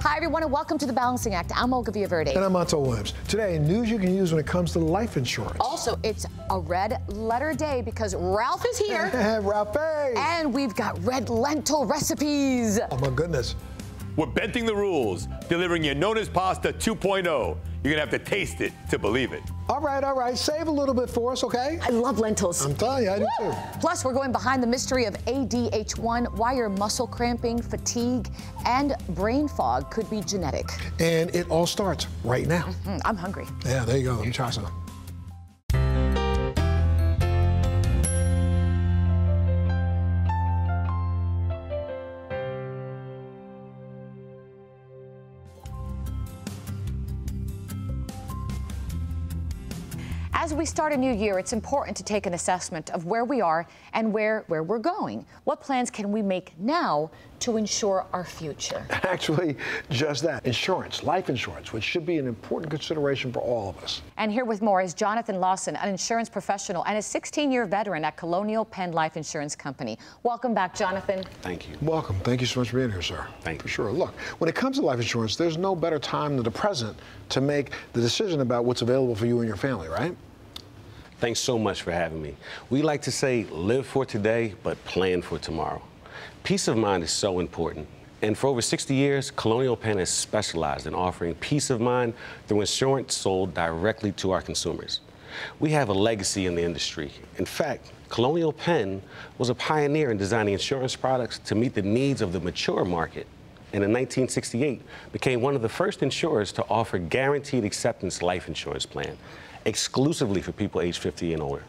Hi, everyone, and welcome to The Balancing Act. I'm Olga Villaverde. And I'm Montel Williams. Today, news you can use when it comes to life insurance. Also, it's a red letter day because Ralph is here. Ralphie! And we've got red lentil recipes. Oh, my goodness. We're bending the rules, delivering you Nona's Pasta 2.0. You're going to have to taste it to believe it. All right. Save a little bit for us, okay? I love lentils. I'm telling you, I do too. Plus, we're going behind the mystery of ADH1, why your muscle cramping, fatigue, and brain fog could be genetic. And it all starts right now. I'm hungry. Yeah, there you go. Let me try some. As we start a new year, it's important to take an assessment of where we are and where we're going. What plans can we make now to ensure our future? Actually, just that. Insurance, life insurance, which should be an important consideration for all of us. And here with more is Jonathan Lawson, an insurance professional and a 16-year veteran at Colonial Penn Life Insurance Company. Welcome back, Jonathan. Thank you. Welcome. Thank you so much for being here, sir. Thank you. For sure. Look, when it comes to life insurance, there's no better time than the present to make the decision about what's available for you and your family, right? Thanks so much for having me. We like to say live for today, but plan for tomorrow. Peace of mind is so important. And for over 60 years, Colonial Penn has specialized in offering peace of mind through insurance sold directly to our consumers. We have a legacy in the industry. In fact, Colonial Penn was a pioneer in designing insurance products to meet the needs of the mature market. And in 1968, became one of the first insurers to offer guaranteed acceptance life insurance plan, exclusively for people age 50 and older.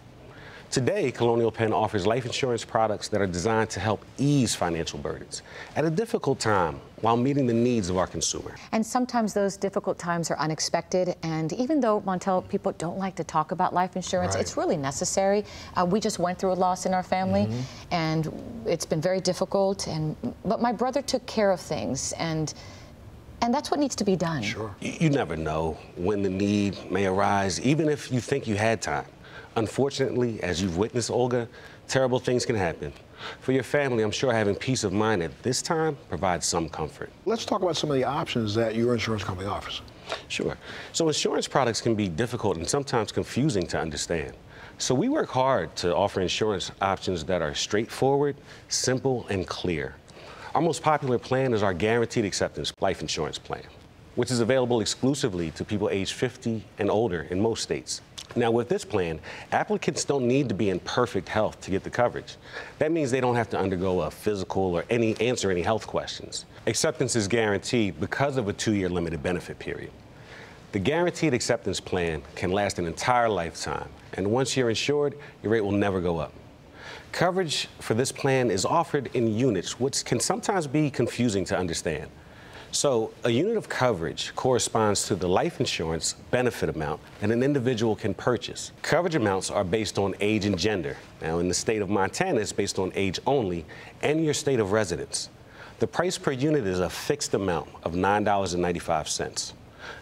Today, Colonial Penn offers life insurance products that are designed to help ease financial burdens at a difficult time while meeting the needs of our consumer. And sometimes those difficult times are unexpected. And even though, Montel, people don't like to talk about life insurance, right. It's really necessary. We just went through a loss in our family, and it's been very difficult. But my brother took care of things, and that's what needs to be done. Sure. You never know when the need may arise, even if you think you had time. Unfortunately, as you've witnessed, Olga, terrible things can happen. For your family, I'm sure having peace of mind at this time provides some comfort. Let's talk about some of the options that your insurance company offers. Sure. So insurance products can be difficult and sometimes confusing to understand. So we work hard to offer insurance options that are straightforward, simple, and clear. Our most popular plan is our Guaranteed Acceptance Life Insurance Plan, which is available exclusively to people age 50 and older in most states. Now, with this plan, applicants don't need to be in perfect health to get the coverage. That means they don't have to undergo a physical or answer any health questions. Acceptance is guaranteed because of a 2-year limited benefit period. The Guaranteed Acceptance Plan can last an entire lifetime, and once you're insured, your rate will never go up. Coverage for this plan is offered in units, which can sometimes be confusing to understand. So, a unit of coverage corresponds to the life insurance benefit amount that an individual can purchase. Coverage amounts are based on age and gender. Now, in the state of Montana, it's based on age only and your state of residence. The price per unit is a fixed amount of $9.95.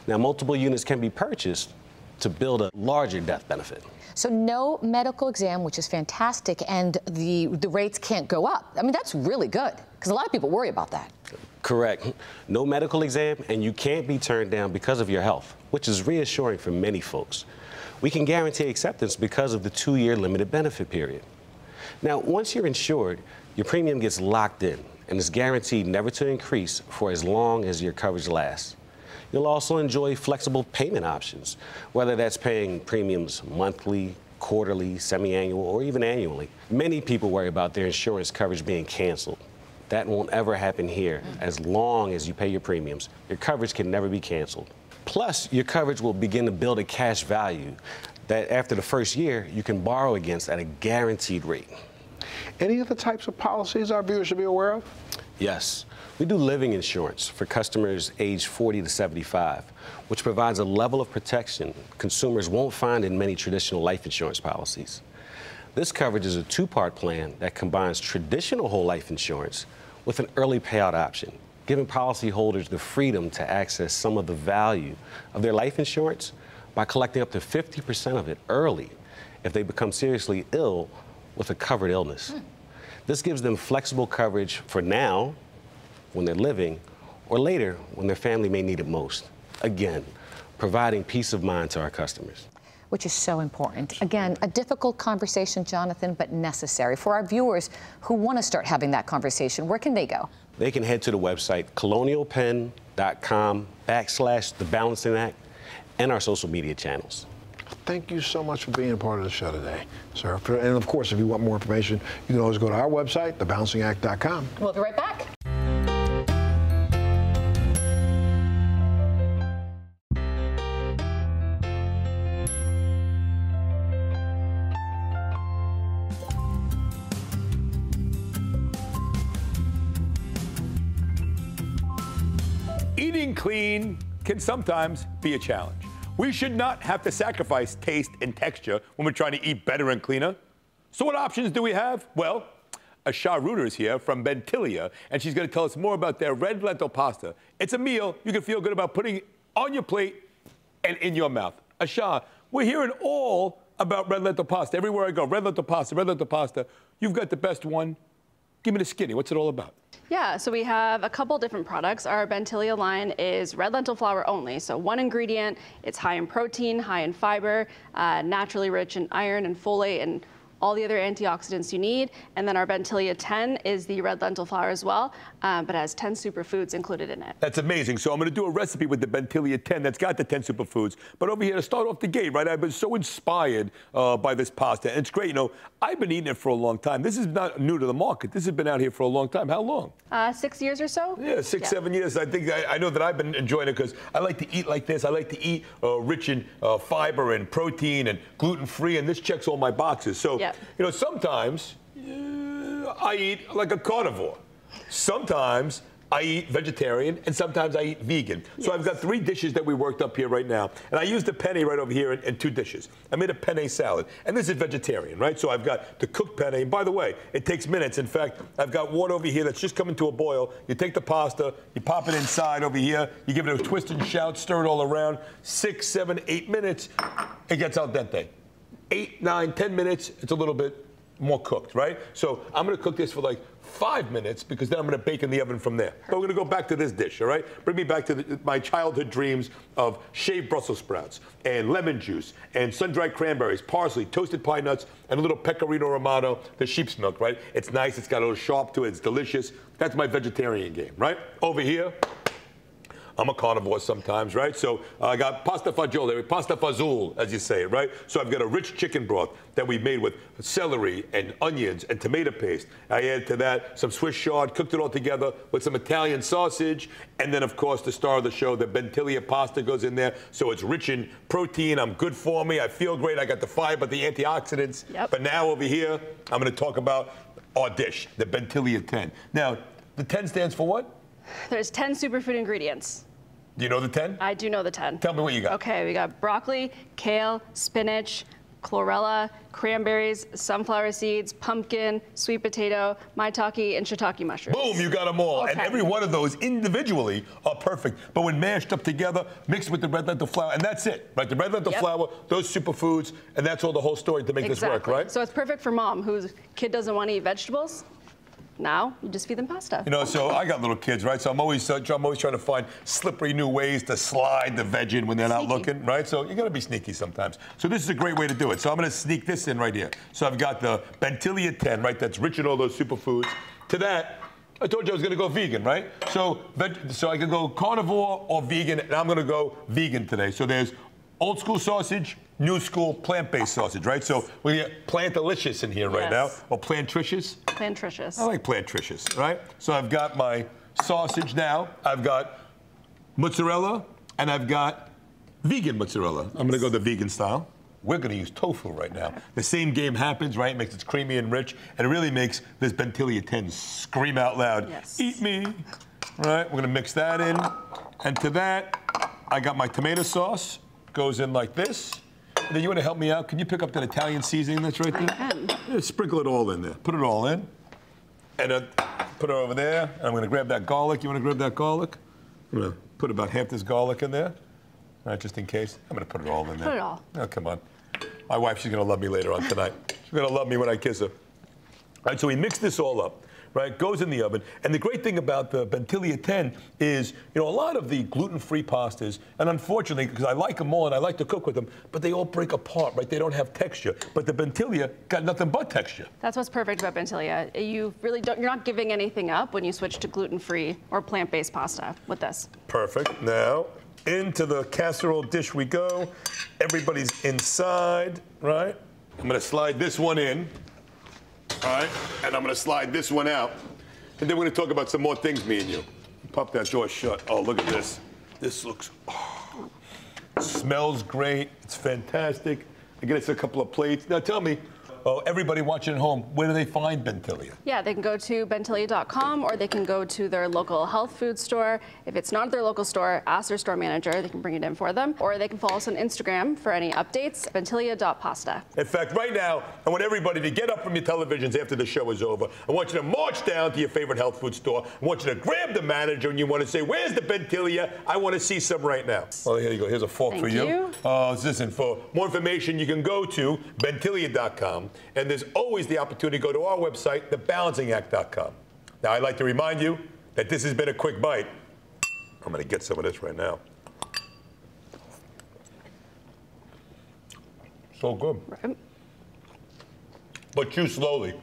Now, multiple units can be purchased to build a larger death benefit. So no medical exam, which is fantastic, and the rates can't go up. I mean, that's really good, because a lot of people worry about that. Correct. No medical exam, and you can't be turned down because of your health, which is reassuring for many folks. We can guarantee acceptance because of the 2-year limited benefit period. Now, once you're insured, your premium gets locked in and is guaranteed never to increase for as long as your coverage lasts. You'll also enjoy flexible payment options, whether that's paying premiums monthly, quarterly, semi-annual, or even annually. Many people worry about their insurance coverage being canceled. That won't ever happen here. As long as you pay your premiums, your coverage can never be canceled. Plus, your coverage will begin to build a cash value that after the first year, you can borrow against at a guaranteed rate. Any other types of policies our viewers should be aware of? Yes. We do living insurance for customers aged 40 to 75, which provides a level of protection consumers won't find in many traditional life insurance policies. This coverage is a 2-part plan that combines traditional whole life insurance with an early payout option, giving policyholders the freedom to access some of the value of their life insurance by collecting up to 50% of it early if they become seriously ill with a covered illness. This gives them flexible coverage for now, when they're living, or later when their family may need it most. Again, providing peace of mind to our customers. Which is so important. Again, a difficult conversation, Jonathan, but necessary. For our viewers who want to start having that conversation, where can they go? They can head to the website colonialpenn.com/The Balancing Act and our social media channels. Thank you so much for being a part of the show today, sir. And of course, if you want more information, you can always go to our website, thebalancingact.com. We'll be right back. Eating clean can sometimes be a challenge. We should not have to sacrifice taste and texture when we're trying to eat better and cleaner. So what options do we have? Well, Asha Reuter is here from Bentilia, and she's going to tell us more about their red lentil pasta. It's a meal you can feel good about putting on your plate and in your mouth. Asha, we're hearing all about red lentil pasta. Everywhere I go, red lentil pasta, red lentil pasta. You've got the best one. Give me the skinny. What's it all about? Yeah, so we have a couple different products. Our Bentilia line is red lentil flour only, so one ingredient. It's high in protein, high in fiber, naturally rich in iron and folate and all the other antioxidants you need. And then our Bentilia 10 is the red lentil flour as well, but has 10 superfoods included in it. That's amazing. So I'm going to do a recipe with the Bentilia 10 that's got the 10 superfoods. But over here, to start off the gate, right, I've been so inspired by this pasta. And it's great. You know, I've been eating it for a long time. This is not new to the market. This has been out here for a long time. How long? 6 years or so. Yeah, 6, 7 years. I think I know that I've been enjoying it because I like to eat like this. I like to eat rich in fiber and protein and gluten-free, and this checks all my boxes. So, you know, sometimes I eat like a carnivore. Sometimes I eat vegetarian, and sometimes I eat vegan. So I've got 3 dishes that we worked up here right now. And I used the penne right over here in 2 dishes. I made a penne salad. And this is vegetarian, right? So I've got the cooked penne. And by the way, it takes minutes. In fact, I've got water over here that's just coming to a boil. You take the pasta, you pop it inside over here, you give it a twist and shout, stir it all around. 6, 7, 8 minutes, it gets al dente. 8, 9, 10 minutes, it's a little bit more cooked, right? So I'm going to cook this for like 5 minutes because then I'm going to bake in the oven from there. But we're going to go back to this dish, all right? Bring me back to my childhood dreams of shaved Brussels sprouts and lemon juice and sun-dried cranberries, parsley, toasted pine nuts, and a little pecorino romano, the sheep's milk, right? It's nice. It's got a little sharp to it. It's delicious. That's my vegetarian game, right? Over here, I'm a carnivore sometimes, right? So I got pasta fagioli, pasta fazool, as you say, right? So I've got a rich chicken broth that we made with celery and onions and tomato paste. I added to that some Swiss chard, cooked it all together with some Italian sausage. And then, of course, the star of the show, the Bentilia pasta goes in there. So it's rich in protein. I'm good for me. I feel great. I got the fiber, the antioxidants. But now over here, I'm going to talk about our dish, the Bentilia 10. Now, the 10 stands for what? There's 10 superfood ingredients. Do you know the 10? I do know the 10. Tell me what you got. Okay, we got broccoli, kale, spinach, chlorella, cranberries, sunflower seeds, pumpkin, sweet potato, maitake, and shiitake mushrooms. Boom, you got them all. And every one of those individually are perfect. But when mashed up together, mixed with the red lentil flour, and that's it, right? The red lentil flour, those superfoods, and that's all the whole story to make this work, right? So it's perfect for mom whose kid doesn't want to eat vegetables. Now you just feed them pasta. You know, so I got little kids, right? So I'm always trying to find slippery new ways to slide the veg in when they're not looking, right? So you got to be sneaky sometimes. So this is a great way to do it. So I'm going to sneak this in right here. So I've got the Bentilia 10, right? That's rich in all those superfoods. To that, I told you I was going to go vegan, right? So I could go carnivore or vegan, and I'm going to go vegan today. So there's old school sausage, new school plant-based sausage, right? So we get Plantalicious in here right now, or Plantricious. Plantricious. I like Plantricious, right? So I've got my sausage now. I've got mozzarella, and I've got vegan mozzarella. I'm going to go the vegan style. We're going to use tofu right now. The same game happens, right? It makes it creamy and rich, and it really makes this Bentilia 10 scream out loud, eat me, right? We're going to mix that in. And to that, I got my tomato sauce. Goes in like this. And then you want to help me out? Can you pick up that Italian seasoning that's right there? I can. Yeah, sprinkle it all in there. Put it all in. And then put it over there. And I'm going to grab that garlic. You want to grab that garlic? I'm going to put about half this garlic in there. All right, just in case. I'm going to put it all in there. Put it all. Oh, come on. My wife, she's going to love me later on tonight. She's going to love me when I kiss her. All right, so we mix this all up. right? Goes in the oven. And the great thing about the Bentilia 10 is, you know, a lot of the gluten-free pastas, and unfortunately, because I like them all and I like to cook with them, but they all break apart, right? They don't have texture. But the Bentilia got nothing but texture. That's what's perfect about Bentilia. You really don't, you're not giving anything up when you switch to gluten-free or plant-based pasta with this. Perfect. Now, into the casserole dish we go. Everybody's inside, right? I'm gonna slide this one in, all right? And I'm gonna slide this one out. And then we're gonna talk about some more things, me and you. Pop that door shut. Oh, look at this. This looks, smells great. It's fantastic. I get us a couple of plates. Now tell me, everybody watching at home, where do they find Bentilia? Yeah, they can go to bentilia.com or they can go to their local health food store. If it's not their local store, ask their store manager. They can bring it in for them. Or they can follow us on Instagram for any updates, bentilia.pasta. In fact, right now, I want everybody to get up from your televisions after the show is over. I want you to march down to your favorite health food store. I want you to grab the manager and you want to say, where's the Bentilia? I want to see some right now. Well, here you go. Here's a fork for you. Listen, for more information, you can go to bentilia.com. And there's always the opportunity to go to our website, thebalancingact.com. Now, I'd like to remind you that this has been a quick bite. I'm going to get some of this right now. So good. Right. But chew slowly.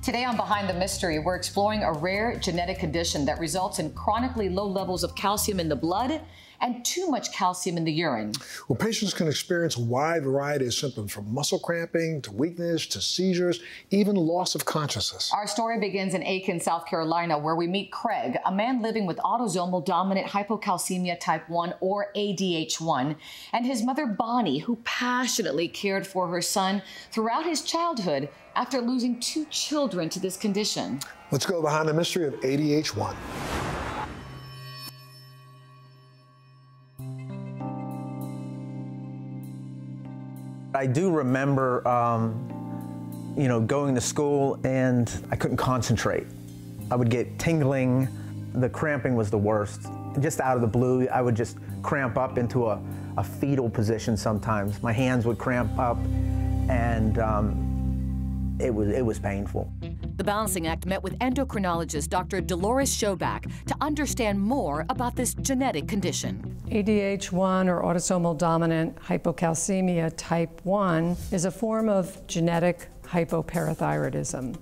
Today on Behind the Mystery, we're exploring a rare genetic condition that results in chronically low levels of calcium in the blood and too much calcium in the urine. Well, patients can experience a wide variety of symptoms, from muscle cramping to weakness to seizures, even loss of consciousness. Our story begins in Aiken, South Carolina, where we meet Craig, a man living with autosomal dominant hypocalcemia type 1, or ADH1, and his mother Bonnie, who passionately cared for her son throughout his childhood after losing 2 children to this condition. Let's go behind the mystery of ADH1. I do remember, you know, going to school and I couldn't concentrate. I would get tingling. The cramping was the worst. Just out of the blue, I would just cramp up into a fetal position sometimes. My hands would cramp up, and it was painful. The Balancing Act met with endocrinologist Dr. Dolores Shobak to understand more about this genetic condition. ADH1, or autosomal dominant hypocalcemia type 1, is a form of genetic hypoparathyroidism.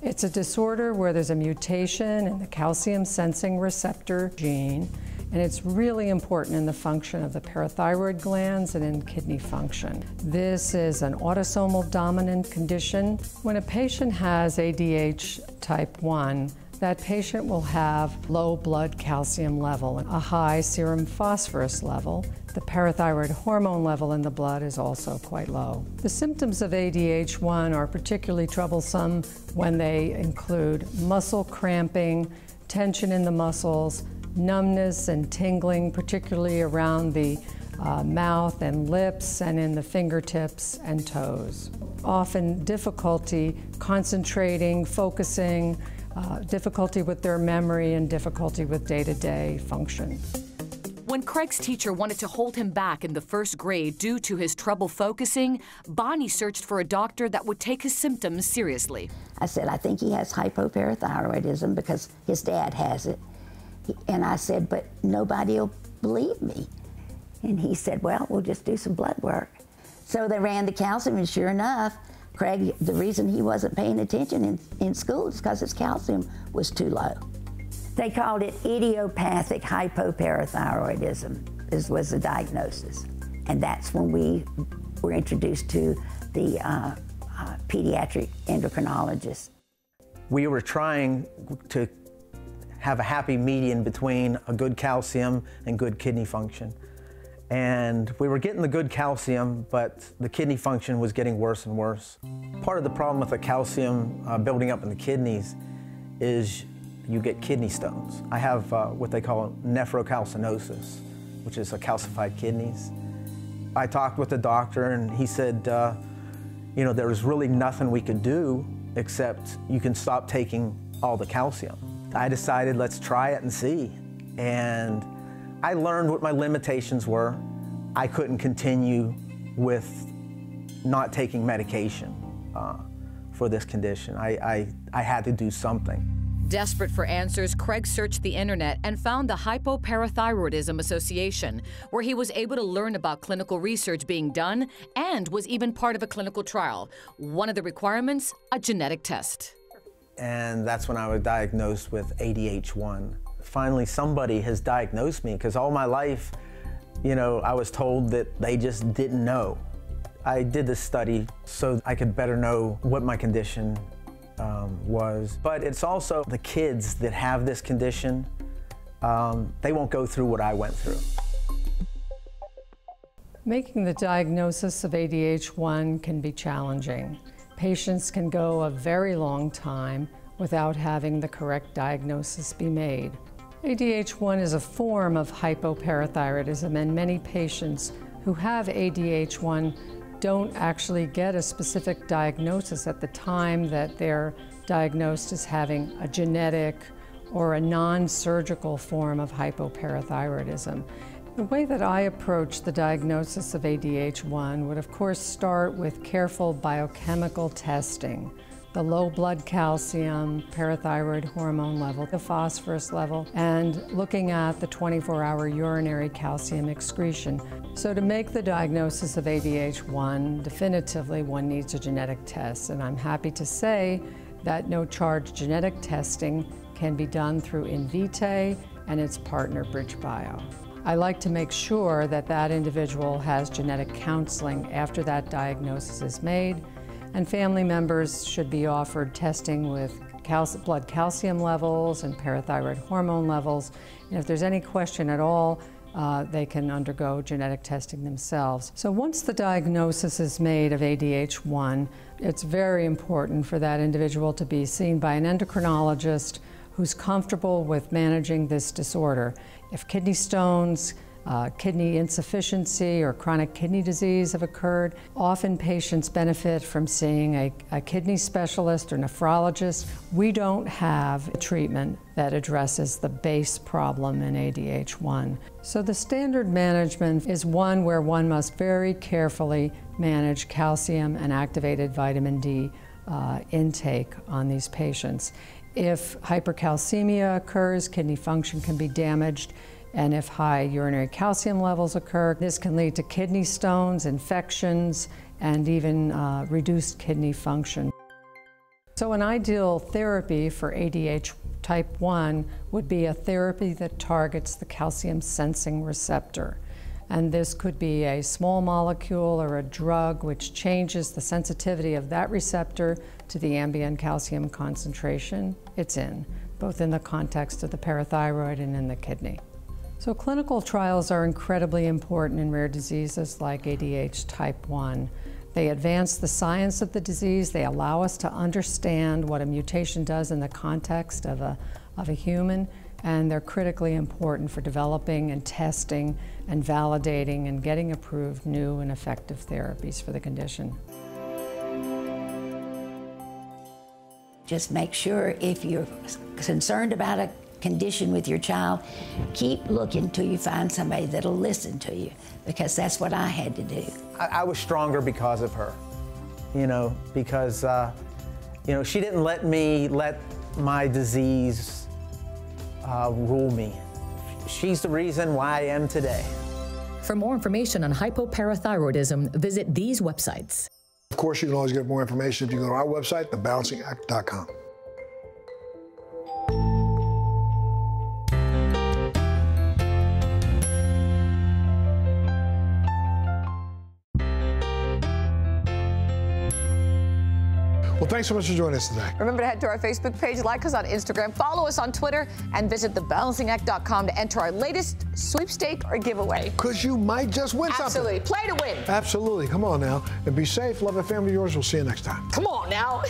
It's a disorder where there's a mutation in the calcium sensing receptor gene, and it's really important in the function of the parathyroid glands and in kidney function. This is an autosomal dominant condition. When a patient has ADH type 1, that patient will have low blood calcium level, a high serum phosphorus level. The parathyroid hormone level in the blood is also quite low. The symptoms of ADH1 are particularly troublesome when they include muscle cramping, tension in the muscles, numbness and tingling, particularly around the mouth and lips and in the fingertips and toes. Often difficulty concentrating, focusing, difficulty with their memory, and difficulty with day-to-day function. When Craig's teacher wanted to hold him back in the 1st grade due to his trouble focusing, Bonnie searched for a doctor that would take his symptoms seriously. I said, I think he has hypoparathyroidism because his dad has it. And I said, but nobody will believe me. And he said, well, we'll just do some blood work. So they ran the calcium, and sure enough, Craig, the reason he wasn't paying attention in school is because his calcium was too low. They called it idiopathic hypoparathyroidism, was the diagnosis. And that's when we were introduced to the pediatric endocrinologist. We were trying to have a happy median between a good calcium and good kidney function. And we were getting the good calcium, but the kidney function was getting worse and worse. Part of the problem with the calcium building up in the kidneys is you get kidney stones. I have what they call nephrocalcinosis, which is a calcified kidneys. I talked with the doctor, and he said, you know, there was really nothing we could do except you can stop taking all the calcium. I decided, let's try it and see. And I learned what my limitations were. I couldn't continue with not taking medication for this condition. I had to do something. Desperate for answers, Craig searched the internet and found the Hypoparathyroidism Association, where he was able to learn about clinical research being done and was even part of a clinical trial. One of the requirements, a genetic test. And that's when I was diagnosed with ADH1. Finally, somebody has diagnosed me, because all my life, you know, I was told that they just didn't know. I did this study so I could better know what my condition was. But it's also the kids that have this condition, they won't go through what I went through. Making the diagnosis of ADH1 can be challenging. Patients can go a very long time without having the correct diagnosis be made. ADH1 is a form of hypoparathyroidism, and many patients who have ADH1 don't actually get a specific diagnosis at the time that they're diagnosed as having a genetic or a non-surgical form of hypoparathyroidism. The way that I approach the diagnosis of ADH1 would of course start with careful biochemical testing. The low blood calcium, parathyroid hormone level, the phosphorus level, and looking at the 24-hour urinary calcium excretion. So to make the diagnosis of ADH1, definitively one needs a genetic test, and I'm happy to say that no-charge genetic testing can be done through Invitae and its partner BridgeBio. I like to make sure that that individual has genetic counseling after that diagnosis is made, and family members should be offered testing with blood calcium levels and parathyroid hormone levels. And if there's any question at all, they can undergo genetic testing themselves. So once the diagnosis is made of ADH1, it's very important for that individual to be seen by an endocrinologist who's comfortable with managing this disorder. If kidney stones, kidney insufficiency, or chronic kidney disease have occurred, often patients benefit from seeing a kidney specialist or nephrologist. We don't have a treatment that addresses the base problem in ADH1. So the standard management is one where one must very carefully manage calcium and activated vitamin D intake on these patients. If hypercalcemia occurs, kidney function can be damaged. And if high urinary calcium levels occur, this can lead to kidney stones, infections, and even reduced kidney function. So an ideal therapy for ADH type 1 would be a therapy that targets the calcium sensing receptor. And this could be a small molecule or a drug which changes the sensitivity of that receptor to the ambient calcium concentration it's in, both in the context of the parathyroid and in the kidney. So clinical trials are incredibly important in rare diseases like ADH type 1. They advance the science of the disease. They allow us to understand what a mutation does in the context of a human, and they're critically important for developing and testing and validating and getting approved new and effective therapies for the condition. Just make sure if you're concerned about a condition with your child, keep looking till you find somebody that'll listen to you, because that's what I had to do. I was stronger because of her, you know, because, you know, she didn't let my disease rule me. She's the reason why I am today. For more information on hypoparathyroidism, visit these websites. Of course, you can always get more information if you go to our website, thebalancingact.com. Well, thanks so much for joining us today. Remember to head to our Facebook page, like us on Instagram, follow us on Twitter, and visit thebalancingact.com to enter our latest sweepstake or giveaway. Because you might just win something. Absolutely. Play to win. Absolutely. Come on now. And be safe. Love and family of yours. We'll see you next time. Come on now.